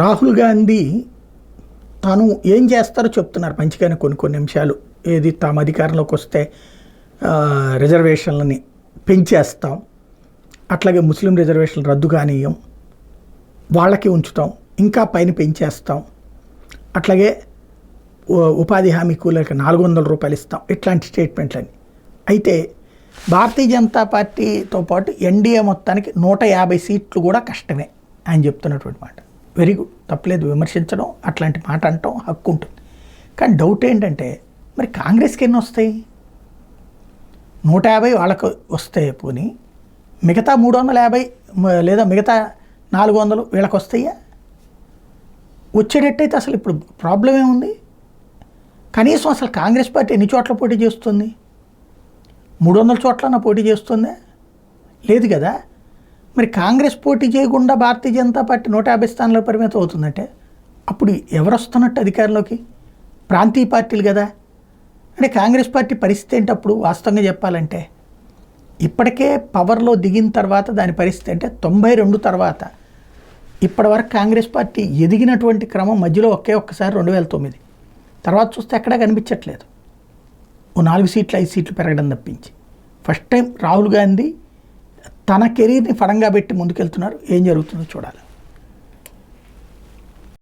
రాహుల్ గాంధీ తాను ఏం చేస్తారో చెప్తున్నారు మంచిగానే కొన్ని కొన్ని అంశాలు. ఏది తాము అధికారంలోకి వస్తే రిజర్వేషన్లని పెంచేస్తాం, అట్లాగే ముస్లిం రిజర్వేషన్లు రద్దు కానీయం, వాళ్ళకి ఉంచుతాం, ఇంకా పైన పెంచేస్తాం, అట్లాగే ఉపాధి హామీ కూలీలకు 400 రూపాయలు ఇస్తాం, ఇట్లాంటి స్టేట్మెంట్లని. అయితే భారతీయ జనతా పార్టీతో పాటు ఎన్డీఏ మొత్తానికి 150 సీట్లు కూడా కష్టమే ఆయన చెప్తున్నటువంటి మాట. వెరీ గుడ్, తప్పలేదు విమర్శించడం, అట్లాంటి మాట అనటం హక్కు ఉంటుంది. కానీ డౌట్ ఏంటంటే మరి కాంగ్రెస్కి ఎన్ని వస్తాయి? 150 వాళ్ళకు వస్తాయి, పోనీ మిగతా 350 లేదా మిగతా 400 వీళ్ళకి వస్తాయా? వచ్చేటట్టయితే అసలు ఇప్పుడు ప్రాబ్లం ఏముంది? కనీసం అసలు కాంగ్రెస్ పార్టీ ఎన్ని చోట్ల పోటీ చేస్తుంది? 300 చోట్లన పోటీ చేస్తుందా? లేదు కదా. మరి కాంగ్రెస్ పోటీ చేయకుండా భారతీయ జనతా పార్టీ 150 స్థానాల్లో పరిమితం అవుతుందంటే అప్పుడు ఎవరు వస్తున్నట్టు అధికారంలోకి? ప్రాంతీయ పార్టీలు కదా. అంటే కాంగ్రెస్ పార్టీ పరిస్థితి ఏంటప్పుడు వాస్తవంగా చెప్పాలంటే? ఇప్పటికే పవర్లో దిగిన తర్వాత దాని పరిస్థితి అంటే 92 తర్వాత ఇప్పటి వరకు కాంగ్రెస్ పార్టీ ఎదిగినటువంటి క్రమం మధ్యలో ఒక్కసారి 2009 తర్వాత చూస్తే ఎక్కడా కనిపించట్లేదు. ఓ 4 సీట్లు 5 సీట్లు పెరగడం తప్పించి. ఫస్ట్ టైం రాహుల్ గాంధీ తన కెరీర్ని ఫడంగా పెట్టి ముందుకెళ్తున్నారు. ఏం జరుగుతుందో చూడాలి.